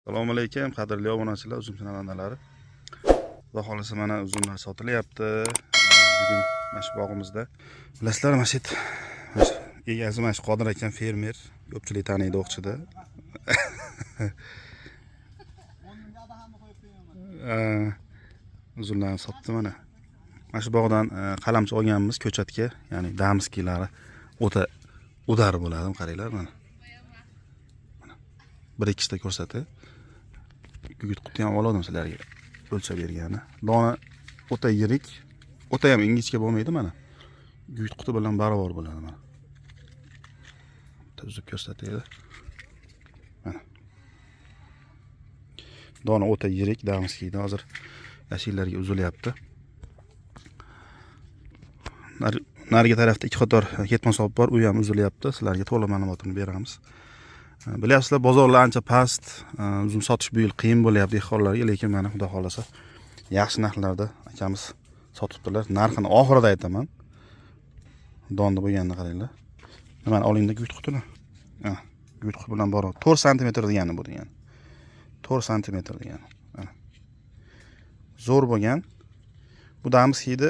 Assalomu alaykum, qadrli obunachilar, uzum xonadonlari. Xudo xolasa mana uzumlar sotilyapti. Bugun mana shu bog'imizda. Bilasizlar, mana shu egasi mana shu Qodir aka fermer, ko'pchilik taniydi o'qchida. Uzumlarni sotdi mana. Mana shu bog'dan qalamchi olganmiz ko'chatga, ya'ni damskilari o'ta udar bo'ladi, qaranglar mana. Bir ikkita ko'rsatdi. Gugurt quti ham oldim sizlarga o'lchab bergani. Dona o'ta yirik, o'ta ham ingichka bo'lmaydi mana. Gugurt quti bilan barobar bo'ladi mana. Tuzib ko'rsatadi. Mana. Dona o'ta yirik, damskiyda hozir yashillarga uzilyapti. Nariga tarafda ikki qator ketmon sop bor, u ham uzilyapti. Sizlarga to'liq ma'lumotini beramiz. Bilasizlar, bozorlar ancha past, uzum sotish bu yil qiyin bo'lyapti dehqonlarga, lekin mana xudo xolasa yaxshi narxlarda akamiz sotibdilar. Narxini oxirida aytaman. Donda bo'lganini qaranglar. Mana olingda gugurt qutini. Gugurt quti bilan bor. 4 sm degani bu degani. 4 sm degani. Zo'r bo'lgan. Bu damskiyda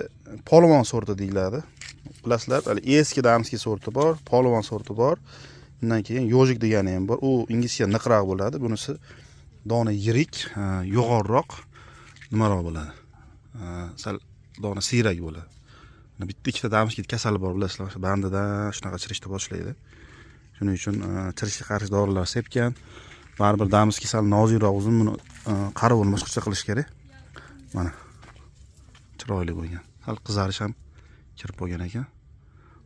polvon sorti deyiladi. Bilasizlar, eski damskiy sorti bor, polvon sorti bor. Undan keyin yojik degani ham bor. U ingichka niqroq bo'ladi. Bunisi dona yirik, yo'g'onroq, nimaroq bo'ladi. Sal dona siyrak bo'ladi. Bitta ikkita damskiyda kasali bor, bilasizlar, o'sha bandidan shunaqa chirishni boshlaydi. Shuning uchun chirishga qarshi dorilar sepgan. Baribir damskiy sal nozikroq uzun, buni qarovul boshqacha qilish kerak. Mana. Chiroyli bo'lgan. Hal qizarish ham kirib bo'lgan ekan.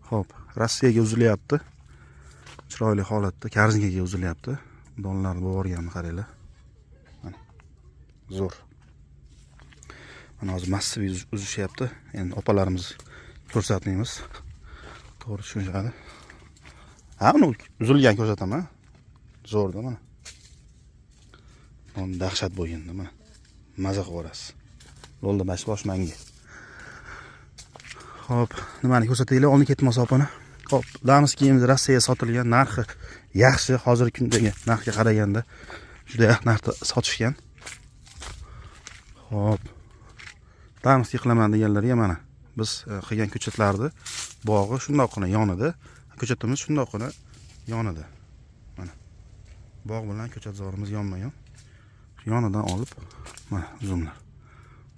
Xo'p, Rossiyaga uzilyapti. Chiroyli holatda Karzinkaga uzilyapti. Donlarni bo'vorganini qaranglar. Mana. Zo'r. Mana hozir massiv uzishyapti. Endi opalarimiz ko'rsatmaymiz. To'g'ri tushunishadi. Uni uzilgan ko'rsataman. Zo'rda mana. O'n dahshat bo'lganda mana. Maza qilasiz. Yo'lda bosh mangi. Xo'p, nimani ko'rsataylik? Olni ketmon sopini. Hop, damskiyimiz Rossiyaga sotilgan, narxi yaxshi, hozirgi kundagi narxga qaraganda juda yaxshi narxda sotishgan. Hop. Damskiy qilaman deganlarga mana biz qilgan ko'chatlarni bog'i shundoqqina yonida, ko'chatimiz shundoqqina yonida. Mana. Bog' bilan ko'chat zorimiz yonma-yon. Yonidan olib mana uzumlar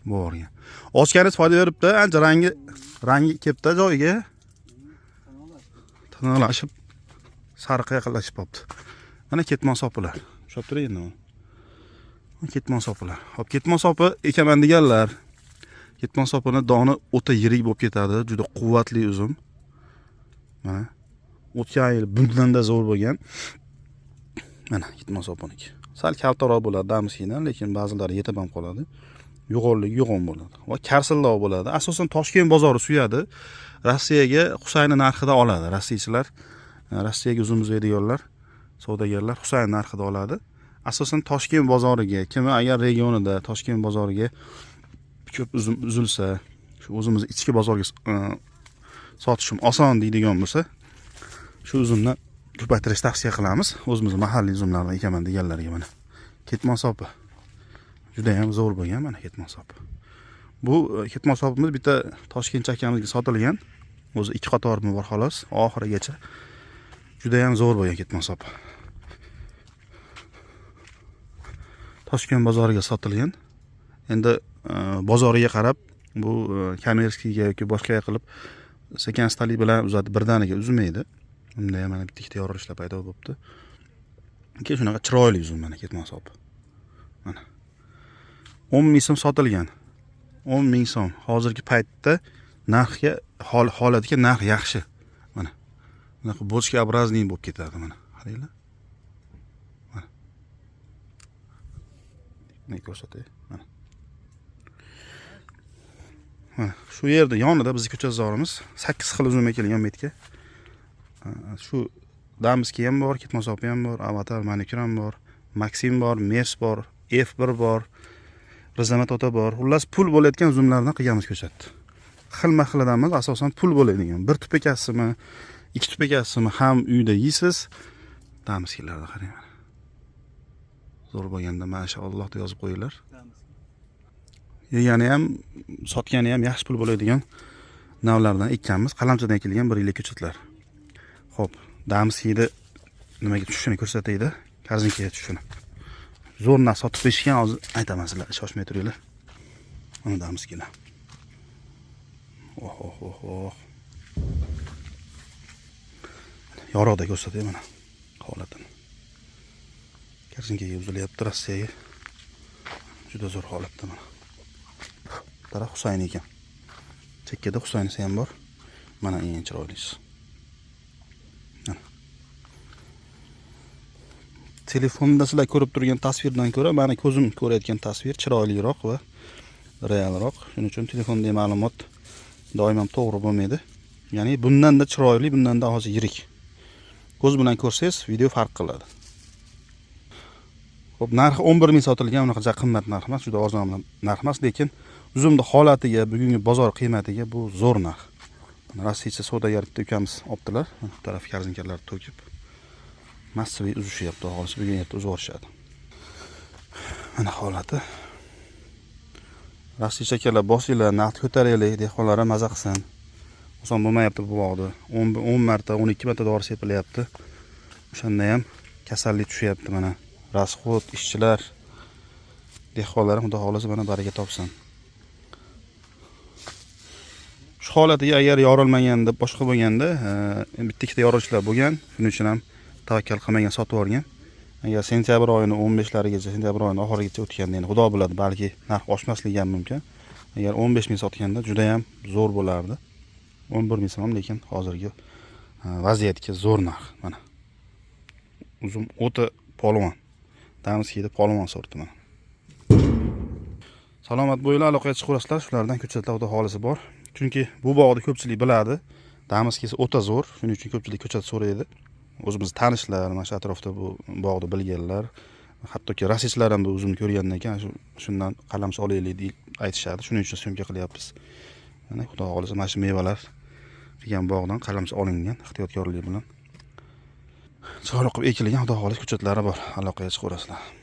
bo'g'organ. Ochganingiz foyda beribdi, ancha rangi kelibdi joyiga. Tanalashib sariqqa yaqinlashib qopti. Mana ketmon sopilar. Ushlab turing endi. Ketmon sopilar. Hop, ketmon sopi ekaman deganlar. Ketmon sopini doni o'ta yirik bo'lib ketadi, juda quvvatli uzum. Mana o'tgan yil bundanda zo'r bo'lgan. Mana ketmon sopiniki. Sal kaltaroq bo'ladi damskiydan, lekin ba'zilari yetib ham qoladi. Yo'g'onligi yo'g'on bo'ladi va karsilloq bo'ladi. Asosan Toshkent bozori suyadi. Rossiyaga Husayn narxida oladi. Rossiyachilar, Rossiyaga uzum uzaydiganlar, savdogarlar Husayn narxida oladi. Asosan Toshkent bozoriga, kimi agar regionida Toshkent bozoriga ko'p uzum uzilsa, shu o'zimiz ichki bozorga sotishim oson deydigan bo'lsa, shu uzumni ko'paytirish tavsiya qilamiz. O'zimiz mahalliy uzumlardan ekaman deganlarga mana. Ketmon sopi. Juda ham zo'r bo'lgan mana ketmon sopi. Bu ketmon sopimiz bitta Toshkent akamizga sotilgan. O'zi ikki qatormi bor xolos, oxirigacha. Juda ham zo'r bo'lgan ketmon sopi. Toshkent bozoriga sotilgan. Endi bozoriga qarab bu kommersiyaga yoki boshqa qilib sekinstalik bilan uzatib birdaniga uzmaydi. Unda ham mana bitta ikkita yorilishlar paydo bo'libdi. Keyin shunaqa chiroyli uzum mana ketmon sopi. Mana 10 ming so'm sotilgan. 10 ming so'm. Hozirgi paytda narxga holatga narx yaxshi. Mana. Bunaqa bochka obrazniy bo'lib ketadi mana. Qaranglar. Mana. Mana ko'rsatay. Mana. Mana shu yerda yonida bizning ko'chat zorimiz 8 xil uzum ekilgan metga. Shu damskiy ham bor, ketmon sopi ham bor, avatar, manikür ham bor, Maxim bor, Mers bor, F1 bor. Rizamat ota bor. Xullas pul bo'layotgan uzumlardan qilganmiz ko'rsatdi. Xilma-xilidan emas, asosan pul bo'ladigan. Bir tup ekasizmi, ikki tup ekasizmi ham uyda yeysiz. Damskiylarni qarang. Zo'r bo'lganda mashalloh deb yozib qo'yinglar. Yegani ham, sotgani ham yaxshi pul bo'ladigan navlardan ekkanmiz. Qalamchadan ekilgan 1 yillik ko'chatlar. Xo'p, Damskiyda nimaga tushishini ko'rsataydi. Korzinkaga tushishini. Zo'r narsa sotib qo'yishgan, hozir aytaman sizlarga, shoshmay turinglar. Mana Damskiylar. Oh. Yorug'da ko'rsatay mana holatini. Korzinkaga uzilyapti Rossiyaga. Juda zo'r holatda mana. Taraf Husayn ekan. Chekkada Husaynisi ham bor. Mana eng chiroylisi. Telefonda sizlar ko'rib turgan tasvirdan ko'ra meni ko'zim ko'rayotgan tasvir chiroyliroq va realroq. Shuning uchun telefondagi ma'lumot doim ham to'g'ri bo'lmaydi. Ya'ni bundan-da chiroyli, bundan-da hozir yirik. Ko'z bilan ko'rsangiz video farq qiladi. Xo'p, narxi 11 ming sotilgan, unaqa juda qimmat narx emas, juda arzon narx emas, lekin uzumni holatiga, bugungi bozor qiymatiga bu zo'r narx. Rossiyacha savdogar bitta ukamiz olibdilar. Bu taraf korzinkalar to'kib massiviy uzishyapti, xolos bugun yerda uzib olishadi. Mana holati. Rossiyacha akalar bosinglar, naqd ko'taraylik, dehqonlar ham maza qilsin. Oson bo'lmayapti bu bog'da. 10 marta, 12 marta dori sepilyapti. O'shanda ham kasallik tushyapti mana. Rasxod, ishchilar, dehqonlar xudo xolasa mana baraka topsin. Shu holatiga agar yorilmaganda, boshqa bo'lganda, bitta ikkita yorilishlar bo'lgan, shuning uchun ham tavakkal qilmagan sotib yuborgan. Agar sentyabr oyining 15larigacha, sentyabr oyining oxirigacha o'tganda, endi xudo biladi, balki narx oshmasligi ham mumkin. Agar 15 ming sotganda juda ham zo'r bo'lardi. 11 ming so'm, lekin hozirgi vaziyatga zo'r narx mana. Uzum o'ta polvon. Damskiyda polvon sorti mana. Salomat bo'linglar, aloqaga chiqaverasizlar, shulardan ko'chatlar xudo xolisi bor. Chunki bu bog'da ko'pchilik biladi. Damskiysi o'ta zo'r, shuning uchun ko'pchilik ko'chat so'raydi. O'zimiz tanishlar, mana shu atrofda bu bog'da bilganlar, hattoki rossiyachilar ham bu uzumni ko'rgandan keyin shundan qalamcha olaylik deb aytishadi. Shuning uchun syomka qilyapmiz. Mana xudo xolisa mana shu mevalar degan bog'dan qalamcha olingan ehtiyotkorlik bilan. Chiroyli qilib ekilgan xudo xolis ko'chatlari bor. Aloqaga chiqaverasizlar.